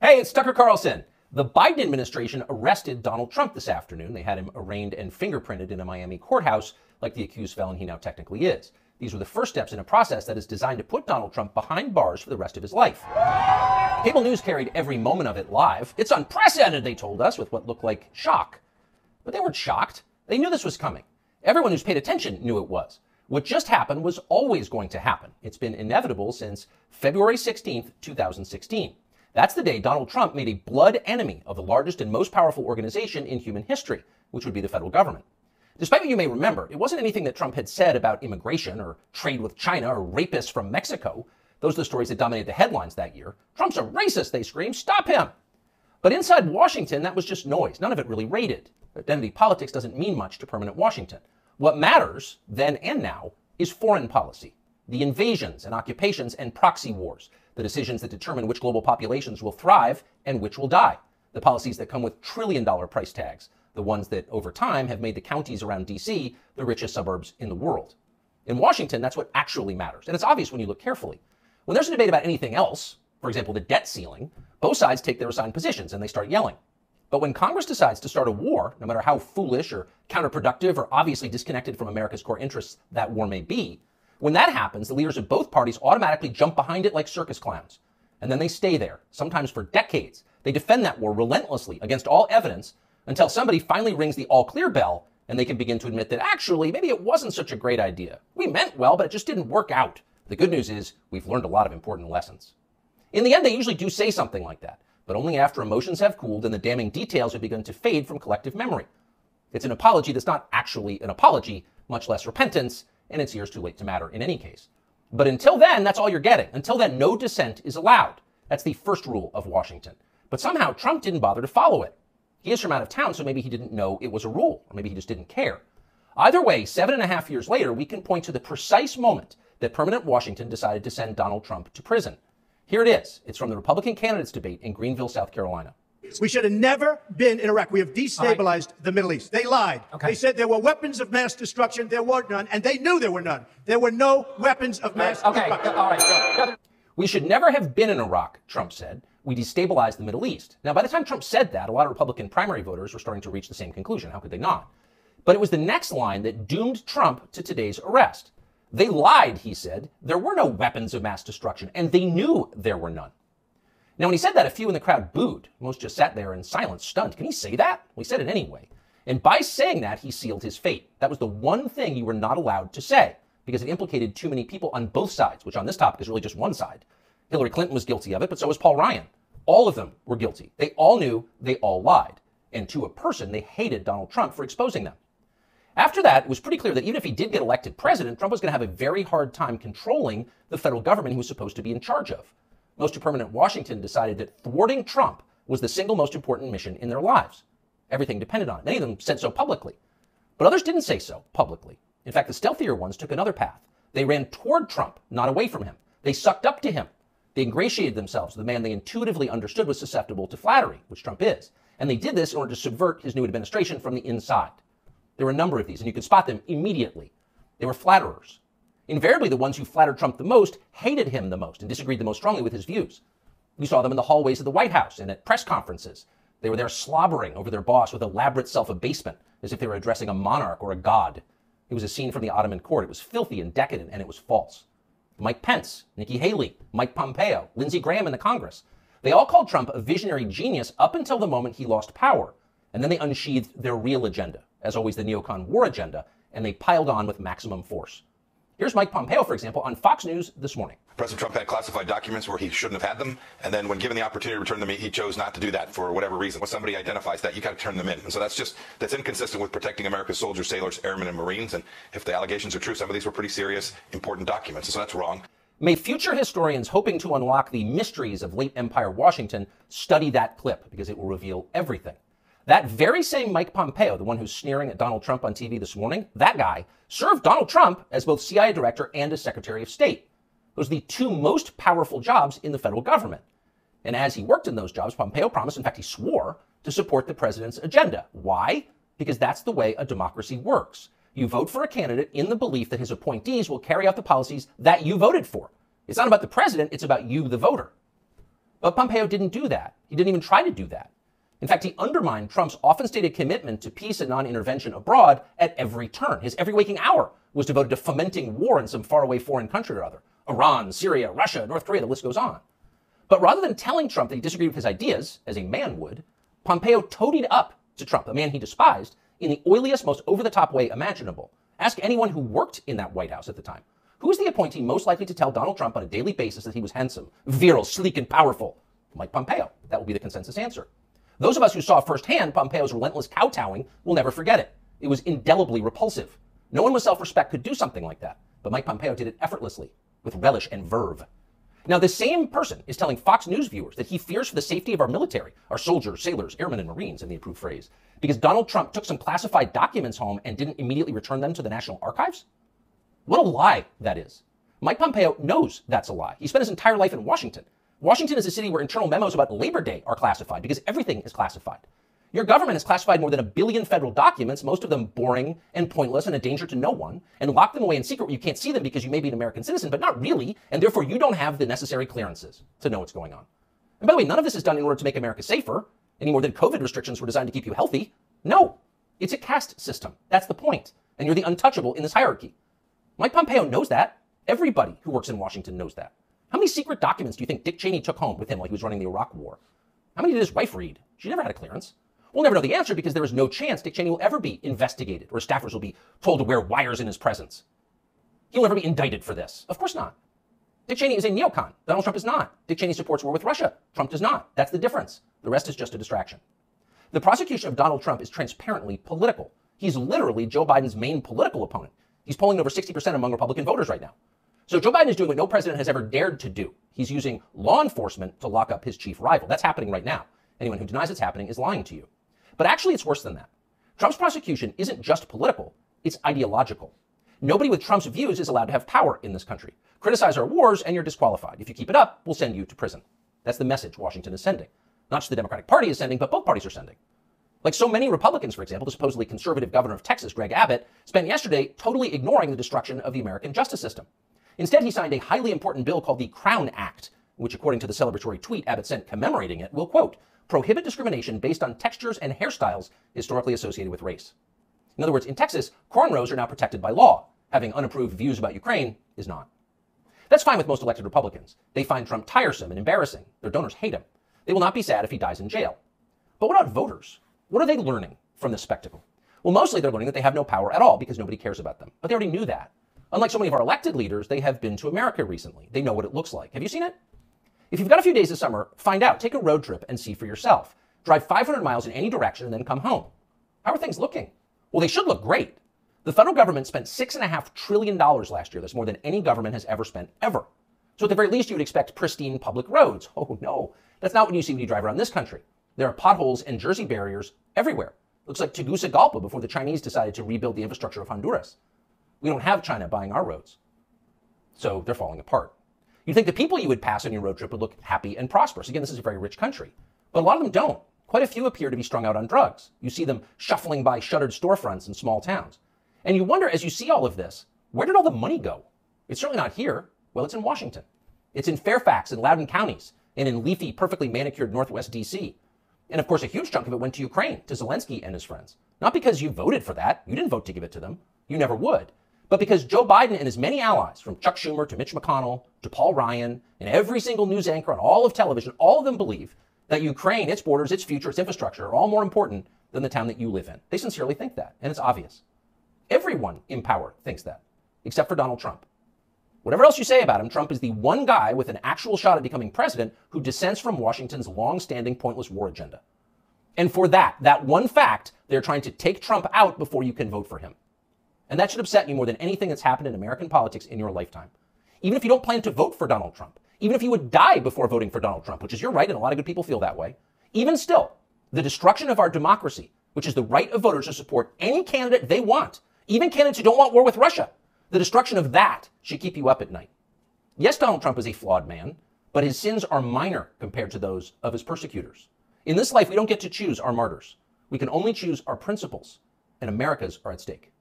Hey, it's Tucker Carlson. The Biden administration arrested Donald Trump this afternoon. They had him arraigned and fingerprinted in a Miami courthouse like the accused felon he now technically is. These were the first steps in a process that is designed to put Donald Trump behind bars for the rest of his life. Cable news carried every moment of it live. It's unprecedented, they told us, with what looked like shock. But they weren't shocked. They knew this was coming. Everyone who's paid attention knew it was. What just happened was always going to happen. It's been inevitable since February 16th, 2016. That's the day Donald Trump made a blood enemy of the largest and most powerful organization in human history, which would be the federal government. Despite what you may remember, it wasn't anything that Trump had said about immigration or trade with China or rapists from Mexico. Those are the stories that dominated the headlines that year. Trump's a racist, they screamed. Stop him. But inside Washington, that was just noise. None of it really rated. Identity politics doesn't mean much to permanent Washington. What matters, then and now, is foreign policy. The invasions and occupations and proxy wars. The decisions that determine which global populations will thrive and which will die. The policies that come with trillion-dollar price tags. The ones that, over time, have made the counties around D.C. the richest suburbs in the world. In Washington, that's what actually matters. And it's obvious when you look carefully. When there's a debate about anything else, for example, the debt ceiling, both sides take their assigned positions and they start yelling. But when Congress decides to start a war, no matter how foolish or counterproductive or obviously disconnected from America's core interests that war may be, when that happens, the leaders of both parties automatically jump behind it like circus clowns. And then they stay there, sometimes for decades. They defend that war relentlessly against all evidence until somebody finally rings the all-clear bell and they can begin to admit that actually, maybe it wasn't such a great idea. We meant well, but it just didn't work out. The good news is we've learned a lot of important lessons. In the end, they usually do say something like that, but only after emotions have cooled and the damning details have begun to fade from collective memory. It's an apology that's not actually an apology, much less repentance, and it's years too late to matter in any case. But until then, that's all you're getting. Until then, no dissent is allowed. That's the first rule of Washington. But somehow Trump didn't bother to follow it. He is from out of town, so maybe he didn't know it was a rule, or maybe he just didn't care. Either way, 7.5 years later, we can point to the precise moment that permanent Washington decided to send Donald Trump to prison. Here it is. It's from the Republican candidates debate in Greenville, South Carolina. We should have never been in Iraq. We have destabilized the Middle East. They lied. They said there were weapons of mass destruction. There were none, and they knew there were none. There were no weapons of mass destruction. All right, go. We should never have been in Iraq, Trump said. We destabilized the Middle East. Now, by the time Trump said that, a lot of Republican primary voters were starting to reach the same conclusion. How could they not? But it was the next line that doomed Trump to today's arrest. They lied, he said. There were no weapons of mass destruction, and they knew there were none. Now, when he said that, a few in the crowd booed. Most just sat there in silence, stunned. Can he say that? Well, he said it anyway. And by saying that, he sealed his fate. That was the one thing you were not allowed to say, because it implicated too many people on both sides, which on this topic is really just one side. Hillary Clinton was guilty of it, but so was Paul Ryan. All of them were guilty. They all knew, they all lied. And to a person, they hated Donald Trump for exposing them. After that, it was pretty clear that even if he did get elected president, Trump was going to have a very hard time controlling the federal government he was supposed to be in charge of. Most of permanent Washington decided that thwarting Trump was the single most important mission in their lives. Everything depended on it. Many of them said so publicly. But others didn't say so publicly. In fact, the stealthier ones took another path. They ran toward Trump, not away from him. They sucked up to him. They ingratiated themselves with the man they intuitively understood was susceptible to flattery, which Trump is. And they did this in order to subvert his new administration from the inside. There were a number of these, and you could spot them immediately. They were flatterers. Invariably, the ones who flattered Trump the most hated him the most and disagreed the most strongly with his views. We saw them in the hallways of the White House and at press conferences. They were there slobbering over their boss with elaborate self-abasement, as if they were addressing a monarch or a god. It was a scene from the Ottoman court. It was filthy and decadent, and it was false. Mike Pence, Nikki Haley, Mike Pompeo, Lindsey Graham in the Congress. They all called Trump a visionary genius up until the moment he lost power. And then they unsheathed their real agenda, as always the neocon war agenda, and they piled on with maximum force. Here's Mike Pompeo, for example, on Fox News this morning. President Trump had classified documents where he shouldn't have had them, and then when given the opportunity to return them, he chose not to do that for whatever reason. When somebody identifies that, you got to turn them in. And so that's inconsistent with protecting America's soldiers, sailors, airmen, and Marines. And if the allegations are true, some of these were pretty serious, important documents. And so that's wrong. May future historians hoping to unlock the mysteries of late Empire Washington study that clip, because it will reveal everything. That very same Mike Pompeo, the one who's sneering at Donald Trump on TV this morning, that guy served Donald Trump as both CIA director and as Secretary of State. Those are the two most powerful jobs in the federal government. And as he worked in those jobs, Pompeo promised, in fact, he swore, to support the president's agenda. Why? Because that's the way a democracy works. You vote for a candidate in the belief that his appointees will carry out the policies that you voted for. It's not about the president, it's about you, the voter. But Pompeo didn't do that. He didn't even try to do that. In fact, he undermined Trump's often stated commitment to peace and non-intervention abroad at every turn. His every waking hour was devoted to fomenting war in some faraway foreign country or other. Iran, Syria, Russia, North Korea, the list goes on. But rather than telling Trump that he disagreed with his ideas, as a man would, Pompeo toadied up to Trump, a man he despised, in the oiliest, most over-the-top way imaginable. Ask anyone who worked in that White House at the time. Who is the appointee most likely to tell Donald Trump on a daily basis that he was handsome, virile, sleek, and powerful? Mike Pompeo. That will be the consensus answer. Those of us who saw firsthand Pompeo's relentless kowtowing will never forget it. It was indelibly repulsive. No one with self-respect could do something like that. But Mike Pompeo did it effortlessly, with relish and verve. Now, the same person is telling Fox News viewers that he fears for the safety of our military, our soldiers, sailors, airmen, and Marines, in the approved phrase, because Donald Trump took some classified documents home and didn't immediately return them to the National Archives? What a lie that is. Mike Pompeo knows that's a lie. He spent his entire life in Washington. Washington is a city where internal memos about Labor Day are classified because everything is classified. Your government has classified more than 1 billion federal documents, most of them boring and pointless and a danger to no one, and locked them away in secret where you can't see them because you may be an American citizen, but not really, and therefore you don't have the necessary clearances to know what's going on. And by the way, none of this is done in order to make America safer, any more than COVID restrictions were designed to keep you healthy. No, it's a caste system. That's the point. And you're the untouchable in this hierarchy. Mike Pompeo knows that. Everybody who works in Washington knows that. How many secret documents do you think Dick Cheney took home with him while he was running the Iraq War? How many did his wife read? She never had a clearance. We'll never know the answer because there is no chance Dick Cheney will ever be investigated or staffers will be told to wear wires in his presence. He'll never be indicted for this. Of course not. Dick Cheney is a neocon. Donald Trump is not. Dick Cheney supports war with Russia. Trump does not. That's the difference. The rest is just a distraction. The prosecution of Donald Trump is transparently political. He's literally Joe Biden's main political opponent. He's polling over 60% among Republican voters right now. So Joe Biden is doing what no president has ever dared to do. He's using law enforcement to lock up his chief rival. That's happening right now. Anyone who denies it's happening is lying to you. But actually, it's worse than that. Trump's prosecution isn't just political, it's ideological. Nobody with Trump's views is allowed to have power in this country. Criticize our wars and you're disqualified. If you keep it up, we'll send you to prison. That's the message Washington is sending. Not just the Democratic Party is sending, but both parties are sending. Like so many Republicans, for example, the supposedly conservative governor of Texas, Greg Abbott, spent yesterday totally ignoring the destruction of the American justice system. Instead, he signed a highly important bill called the Crown Act, which, according to the celebratory tweet Abbott sent commemorating it, will, quote, prohibit discrimination based on textures and hairstyles historically associated with race. In other words, in Texas, cornrows are now protected by law. Having unapproved views about Ukraine is not. That's fine with most elected Republicans. They find Trump tiresome and embarrassing. Their donors hate him. They will not be sad if he dies in jail. But what about voters? What are they learning from this spectacle? Well, mostly they're learning that they have no power at all because nobody cares about them. But they already knew that. Unlike so many of our elected leaders, they have been to America recently. They know what it looks like. Have you seen it? If you've got a few days this summer, find out. Take a road trip and see for yourself. Drive 500 miles in any direction and then come home. How are things looking? Well, they should look great. The federal government spent $6.5 trillion last year. That's more than any government has ever spent, ever. So at the very least, you would expect pristine public roads. Oh, no. That's not what you see when you drive around this country. There are potholes and Jersey barriers everywhere. Looks like Tegucigalpa before the Chinese decided to rebuild the infrastructure of Honduras. We don't have China buying our roads. So they're falling apart. You'd think the people you would pass on your road trip would look happy and prosperous. Again, this is a very rich country. But a lot of them don't. Quite a few appear to be strung out on drugs. You see them shuffling by shuttered storefronts in small towns. And you wonder, as you see all of this, where did all the money go? It's certainly not here. Well, it's in Washington. It's in Fairfax and Loudoun counties, and in leafy, perfectly manicured Northwest D.C. And of course, a huge chunk of it went to Ukraine, to Zelensky and his friends. Not because you voted for that. You didn't vote to give it to them. You never would. But because Joe Biden and his many allies, from Chuck Schumer to Mitch McConnell to Paul Ryan, and every single news anchor on all of television, all of them believe that Ukraine, its borders, its future, its infrastructure are all more important than the town that you live in. They sincerely think that, and it's obvious. Everyone in power thinks that, except for Donald Trump. Whatever else you say about him, Trump is the one guy with an actual shot at becoming president who dissents from Washington's long-standing pointless war agenda. And for that one fact, they're trying to take Trump out before you can vote for him. And that should upset you more than anything that's happened in American politics in your lifetime. Even if you don't plan to vote for Donald Trump, even if you would die before voting for Donald Trump, which is your right, and a lot of good people feel that way, even still, the destruction of our democracy, which is the right of voters to support any candidate they want, even candidates who don't want war with Russia, the destruction of that should keep you up at night. Yes, Donald Trump is a flawed man, but his sins are minor compared to those of his persecutors. In this life, we don't get to choose our martyrs. We can only choose our principles, and America's are at stake.